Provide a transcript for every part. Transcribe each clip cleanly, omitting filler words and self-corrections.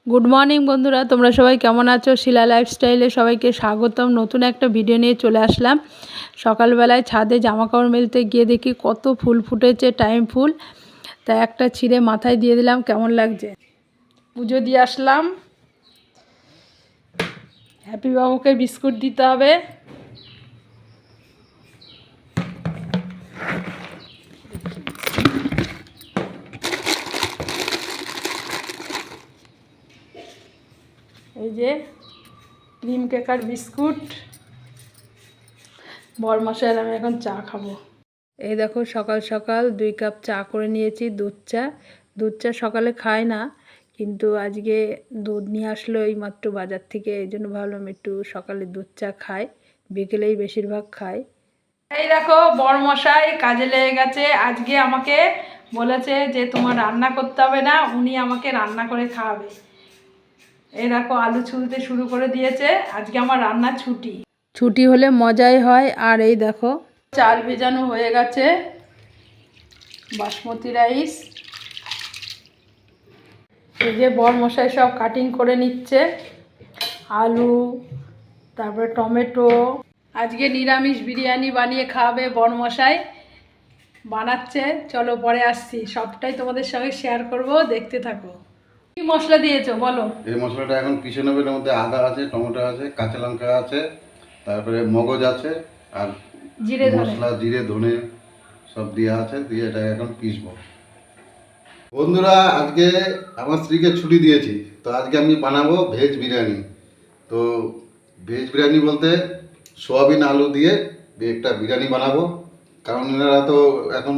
Good morning বন্ধুরা, তোমরা সবাই কেমন আছো? শিলা লাইফস্টাইলে সবাইকে স্বাগতম। নতুন একটা ভিডিও নিয়ে চলে আসলাম। সকালবেলায় ছাদে জামা কাপড় মেলতে গিয়ে দেখি কত ফুল ফুটেছে, টাইম ফুল। তাই একটা ছিঁড়ে মাথায় দিয়ে দিলাম। কেমন লাগছে? পুজো দিয়ে আসলাম। হ্যাপি বাবুকে বিস্কুট দিতে হবে। এই যে ক্রিম কেক আর বিস্কুট। বরমশাইয়ের আমি এখন চা খাবো। এই দেখো সকাল সকাল 2 কাপ চা করে নিয়েছি, দুধ চা সকালে খাই না, কিন্তু আজকে দুধ নিয়ে আসলো এইমাত্র বাজার থেকে, এই জন্য ভাবলাম একটু সকালে দুধ চা খাই, বিকেলেই বেশিরভাগ খাই। এই দেখো বরমশাই কাজে লেগে গেছে। আজকে আমাকে বলেছে যে তোমার রান্না করতে হবে না, উনি আমাকে রান্না করে খাওয়াবে। এই দেখো আলু ছুলতে শুরু করে দিয়েছে। আজকে আমার রান্নার ছুটি হলে মজাই হয়। আর এই দেখো চাল ভেজানো হয়ে গেছে, বাসমতি রাইস। এই যে বরমশাই সব কাটিং করে নিচ্ছে, আলু, তারপরে টমেটো। আজকে নিরামিষ বিরিয়ানি বানিয়ে খাওয়াবে বরমশাই, বানাচ্ছে। চলো পরে আসছি, সবটাই তোমাদের সঙ্গে শেয়ার করব, দেখতে থাকো। কি মশলা দিয়েছো বলো? এই মশলাটা এখন পিষে নেবে। এর মধ্যে আদা আছে, টমেটো আছে, কাঁচা লঙ্কা আছে, তারপরে মগজ আছে, আর জিরে মশলা জিরে ধনে সব দেওয়া আছে, দিয়ে এটা এখন পিষবো। বন্ধুরা, আজকে আমার স্ত্রীকে ছুটি দিয়েছি, তো আজকে আমি বানাবো ভেজ বিরিয়ানি। তো ভেজ বিরিয়ানি বলতে সোয়াবিন আলু দিয়ে একটা বিরিয়ানি বানাবো, কারণ এনারা তো এখন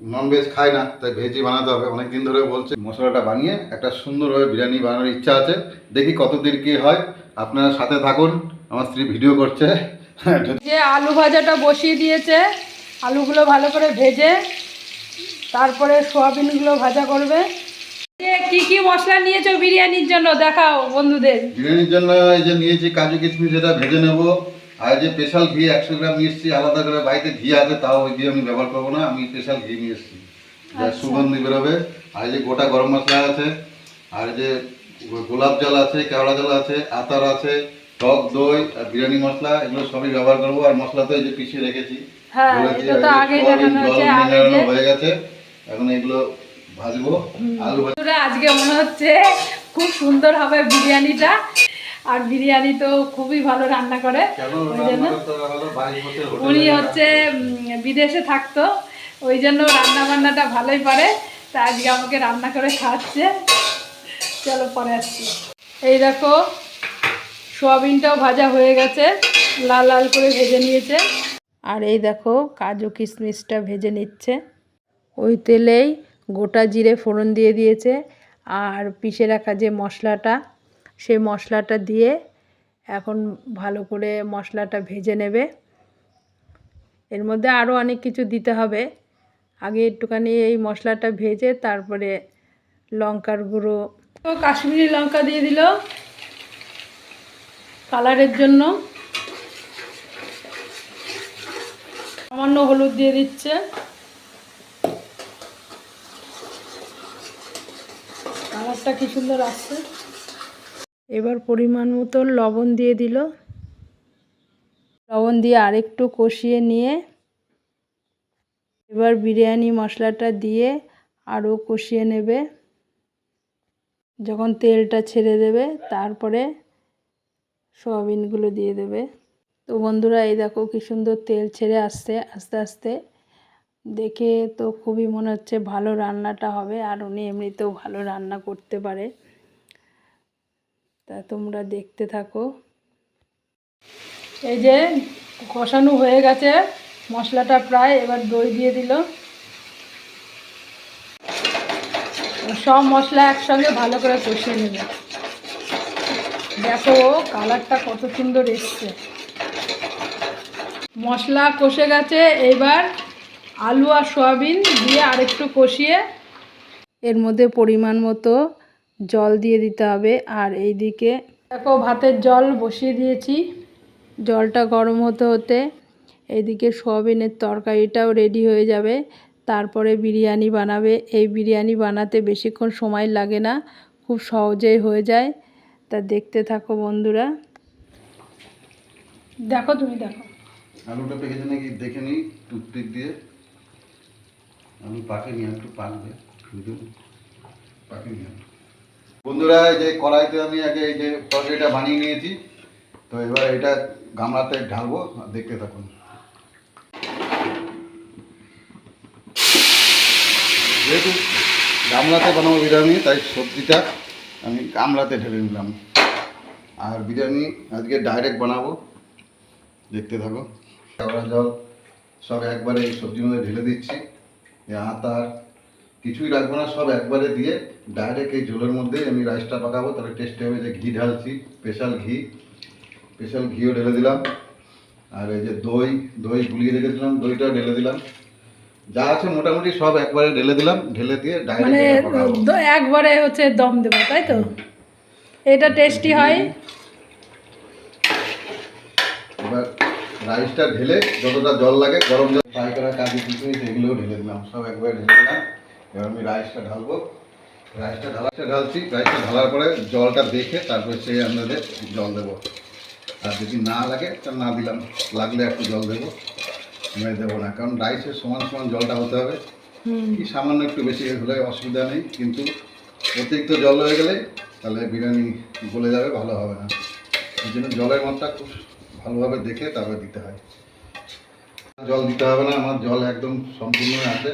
ননভেজ খায় না, তাই ভেজই বানাতে হবে। অনেক দিন ধরে বলছে। মশলাটা বানিয়ে একটা সুন্দরভাবে বিরিয়ানি বানানোর ইচ্ছা আছে, দেখি কতদিন কি হয়। আপনারা সাথে থাকুন, আমার স্ত্রী ভিডিও করছে। যে আলু ভাজাটা বসিয়ে দিয়েছে, আলুগুলো ভালো করে ভেজে তারপরে সোয়াবিনগুলো ভাজা করবে। কি কি মশলা নিয়েছো বিরিয়ানির জন্য দেখাও বন্ধুদের। বিরিয়ানির জন্য এই যে নিয়েছি কাজু কিশমিশ, এটা ভেজে নেব। আর যে স্পেশাল ঘি 100 গ্রাম নিয়ে এসেছি, আলাদা করে বাড়িতে ঘি আছে, তাও ওই ঘি আমি ব্যবহার করবো না, আমি স্পেশাল ঘি নিয়ে এসেছি, যা সুগন্ধি বেরোবে। আর যে গোটা গরম মশলা আছে, আর যে গোলাপ জল আছে, কেওড়া জল আছে, আতর আছে, টক দই আর বিরিয়ানি মশলা, এগুলো সবই ব্যবহার করবো। আর মশলা তো এই যে পিষিয়ে রেখেছি, হয়ে গেছে। এখন এগুলো ভাজবো। আলু আজকে মনে হচ্ছে খুব সুন্দর হবে বিরিয়ানিটা। আর বিরিয়ানি তো খুবই ভালো রান্না করে। উনি হচ্ছে বিদেশে থাকতো, ওই জন্য রান্না বান্নাটা ভালোই পারে। তা আজকে আমাকে রান্না করে খাওয়াচ্ছে। চলো পরে আসছি। এই দেখো সোয়াবিনটাও ভাজা হয়ে গেছে, লাল লাল করে ভেজে নিয়েছে। আর এই দেখো কাজু কিশমিশটা ভেজে নিচ্ছে। ওই তেলেই গোটা জিরে ফোড়ন দিয়ে দিয়েছে, আর পিষে রাখা যে মশলাটা, সেই মশলাটা দিয়ে এখন ভালো করে মশলাটা ভেজে নেবে। এর মধ্যে আরও অনেক কিছু দিতে হবে, আগে একটুখানি এই মশলাটা ভেজে তারপরে লঙ্কার গুঁড়ো, কাশ্মীরি লঙ্কা দিয়ে দিল কালারের জন্য, সামান্য হলুদ দিয়ে দিচ্ছে। কালারটা কি সুন্দর আসছে। এবার পরিমাণ মতো লবণ দিয়ে দিল। লবণ দিয়ে আরেকটু কষিয়ে নিয়ে এবার বিরিয়ানি মশলাটা দিয়ে আরও কষিয়ে নেবে। যখন তেলটা ছেড়ে দেবে তারপরে সোয়াবিনগুলো দিয়ে দেবে। তো বন্ধুরা, এই দেখো কি সুন্দর তেল ছেড়ে আসছে আস্তে আস্তে। দেখে তো খুবই মনে হচ্ছে ভালো রান্নাটা হবে, আর উনি এমনিতেও ভালো রান্না করতে পারে। তা তোমরা দেখতে থাকো। এই যে কষানো হয়ে গেছে মশলাটা প্রায়, এবার দই দিয়ে দিল। সব মশলা একসঙ্গে ভালো করে কষিয়ে নেবে। দেখো কালারটা কত সুন্দর এসছে। মশলা কষে গেছে, এবার আলু আর সয়াবিন দিয়ে আরেকটু কষিয়ে এর মধ্যে পরিমাণ মতো জল দিয়ে দিতে হবে। আর এইদিকে দেখো ভাতের জল বসিয়ে দিয়েছি, জলটা গরম হতে হতে এইদিকে সয়াবিনের তরকারিটাও রেডি হয়ে যাবে। তারপরে বিরিয়ানি বানাবে। এই বিরিয়ানি বানাতে বেশিক্ষণ সময় লাগে না, খুব সহজেই হয়ে যায়। তা দেখতে থাকো বন্ধুরা, দেখো তুমি দেখো। আলুটা পেকেছে নাকি দেখে নিই টুথপিক দিয়ে। আমি পাকিনি, একটু পাকবে, পাকিনি। বন্ধুরা এই যে কড়াইতে আমি আগে এই যে তরকারিটা বানিয়ে নিয়েছি, তো এবার এটা গামলাতে ঢালবো, দেখতে থাকুন। যেহেতু গামলাতে বানাবো বিরিয়ানি, তাই সবজিটা আমি গামলাতে ঢেলে নিলাম। আর বিরিয়ানি আজকে ডাইরেক্ট বানাবো, দেখতে থাকো। কেওড়া জল সব একবারে এই সবজির মধ্যে ঢেলে দিচ্ছি। আটা কিছুই রাখবো না, সব একবারে দিয়ে ডাইরেক্ট এই ঝোলের মধ্যে আমি রাইসটা পাকাবো। তাহলে টেস্ট হবে। যে ঘি ঢালছি, স্পেশাল ঘিও ঢেলে দিলাম। আর এই যে দই গুলিয়ে রেখেছিলাম, দইটাও ঢেলে দিলাম। যা আছে মোটামুটি সব একবারে ঢেলে দিলাম, ঢেলে দিয়ে মানে একবারে হচ্ছে দম দেবো, তাই তো? এটা টেস্টি হয়। এবার রাইসটা ঢেলে যতটা জল লাগে, গরম জল ফ্রাই করা কাজু কিশমিশ এগুলোও ঢেলে দিলাম, সব একবারে ঢেলে দিলাম। এবার আমি রাইসটা ঢালবো। রাইসটা ঢালছি। রাইসটা ঢালার পরে জলটা দেখে তারপরে সেই আপনাদের জল দেবো। আর যদি না লাগে তা না দিলাম, লাগলে একটু জল দেবো, মেরে দেবো না। কারণ রাইসের সমান সমান জলটা হতে হবে। কি সামান্য একটু বেশি হলে অসুবিধা নেই, কিন্তু অতিরিক্ত জল হয়ে গেলে তাহলে বিরিয়ানি গলে যাবে, ভালো হবে না। এই জন্য জলের মাত্রা খুব ভালোভাবে দেখে তারপরে দিতে হয়। জল দিতে হবে না, আমার জল একদম সম্পূর্ণ আছে,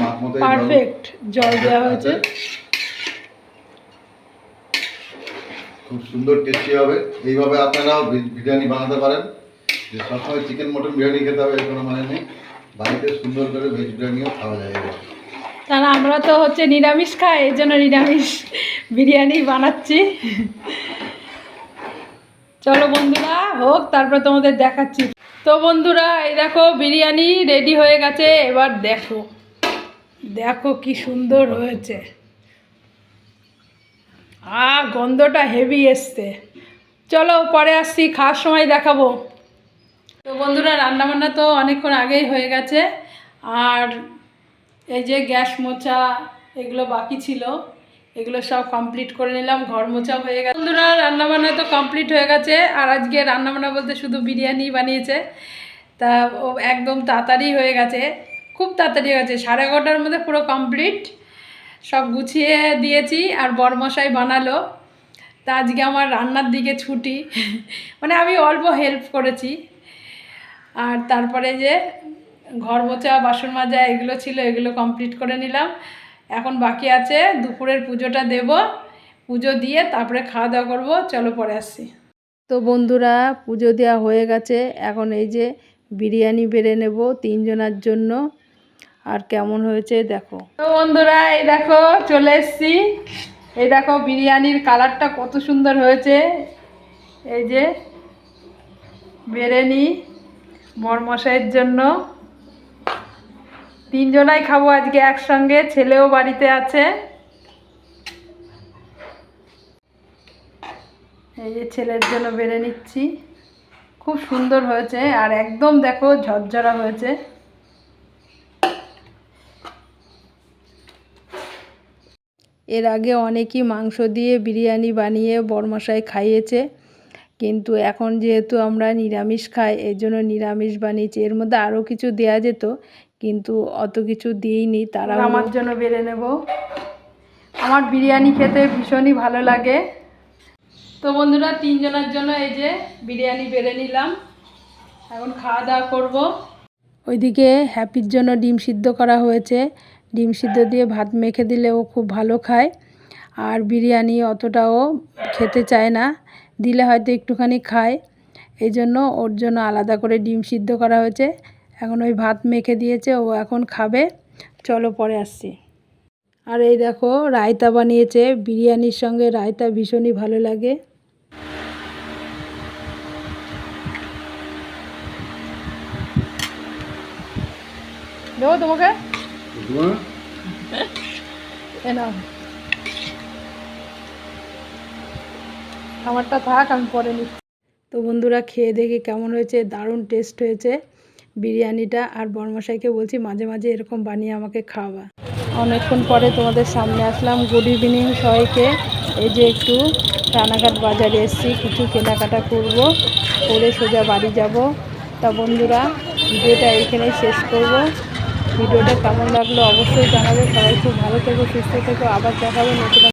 মাপ মতো পারফেক্ট জল দেওয়া হয়েছে। খুব সুন্দর টেস্টি হবে। এইভাবে আপনারাও বিরিয়ানি বানাতে পারেন। যে সবসময় চিকেন মটন বিরিয়ানি খেতে হবে এর কোনো মানে নেই, বাড়িতে সুন্দর করে ভেজ বিরিয়ানিও খাওয়া যায়। কারণ আমরা তো হচ্ছে নিরামিষ খাই, এই জন্য নিরামিষ বিরিয়ানি বানাচ্ছি। চলো বন্ধুরা হোক, তারপর তোমাদের দেখাচ্ছি। তো বন্ধুরা এই দেখো বিরিয়ানি রেডি হয়ে গেছে। এবার দেখো দেখো কি সুন্দর হয়েছে। গন্ধটা হেভি এসছে। চলো পরে আসছি, খাওয়ার সময় দেখাবো। তো বন্ধুরা রান্নাবান্না তো অনেকক্ষণ আগেই হয়ে গেছে। আর এই যে গ্যাস মোছা এগুলো বাকি ছিল, এগুলো সব কমপ্লিট করে নিলাম। ঘর মোছা হয়ে গেছে। বন্ধুরা রান্নাবান্না তো কমপ্লিট হয়ে গেছে। আর আজকে রান্নাবান্না বলতে শুধু বিরিয়ানি বানিয়েছে, তা ও একদম তাড়াতাড়ি হয়ে গেছে, খুব তাড়াতাড়ি হয়ে গেছে। 11:30টার মধ্যে পুরো কমপ্লিট, সব গুছিয়ে দিয়েছি। আর বরমশাই বানালো। তা আজকে আমার রান্নার দিকে ছুটি, মানে আমি অল্প হেল্প করেছি। আর তারপরে যে ঘর মোছা বাসন মাজা এগুলো ছিল, এগুলো কমপ্লিট করে নিলাম। এখন বাকি আছে দুপুরের পুজোটা দেব, পুজো দিয়ে তারপরে খাওয়া দাওয়া করবো। চলো পরে আসছি। তো বন্ধুরা পুজো দেওয়া হয়ে গেছে। এখন এই যে বিরিয়ানি বেড়ে নেব 3 জনের জন্য। আর কেমন হয়েছে দেখো। তো বন্ধুরা এই দেখো চলে এসছি। এই দেখো বিরিয়ানির কালারটা কত সুন্দর হয়েছে। এই যে বেড়ে নিই বরমশাইয়ের জন্য। 3 জনাই খাবো আজকে একসঙ্গে, ছেলেও বাড়িতে আছে। এই যে ছেলের জন্য বেড়ে নিচ্ছি। খুব সুন্দর হয়েছে, আর একদম দেখো ঝরঝরা হয়েছে। এর আগে অনেকেই মাংস দিয়ে বিরিয়ানি বানিয়ে বরমশাই খাইয়েছে, কিন্তু এখন যেহেতু আমরা নিরামিষ খাই এই জন্য নিরামিষ বানিয়েছি। এর মধ্যে আরও কিছু দেওয়া যেত, কিন্তু অত কিছু দিইনি। তারা আমার জন্য বেড়ে নেব। আমার বিরিয়ানি খেতে ভীষণই ভালো লাগে। তো বন্ধুরা 3 জনের জন্য এই যে বিরিয়ানি বেড়ে নিলাম। এখন খাওয়া দাওয়া করব। ওইদিকে হ্যাপির জন্য ডিম সিদ্ধ করা হয়েছে। ডিম সিদ্ধ দিয়ে ভাত মেখে দিলে ও খুব ভালো খায়। আর বিরিয়ানি অতটাও খেতে চায় না, দিলে হয়তো একটুখানি খায়। এই জন্য ওর জন্য আলাদা করে ডিম সিদ্ধ করা হয়েছে। এখন ওই ভাত মেখে দিয়েছে, ও এখন খাবে। চলো পরে আসছি। আর এই দেখো রায়তা বানিয়েছে। বিরিয়ানির সঙ্গে রায়তা ভীষণই ভালো লাগে। দেবো তোমাকে, নাও আমারটা থাক, আমি পরে নিচ্ছি। তো বন্ধুরা খেয়ে দেখি কেমন হয়েছে। দারুণ টেস্ট হয়েছে বিরিয়ানিটা। আর বরমশাইকে বলছি মাঝে মাঝে এরকম বানিয়ে আমাকে খাওয়াবা। অনেকক্ষণ পরে তোমাদের সামনে আসলাম। গুড ইভিনিং সবাইকে। এই যে একটু রানাঘাট বাজারে এসেছি, কিছু কেনাকাটা করব, করে সোজা বাড়ি যাব। তা বন্ধুরা, ভিডিওটা এইখানেই শেষ করব। ভিডিওটা কেমন লাগলো অবশ্যই জানাবে। সবাই খুব ভালো থেকো, সুস্থ থেকো। আবার দেখাবে নতুন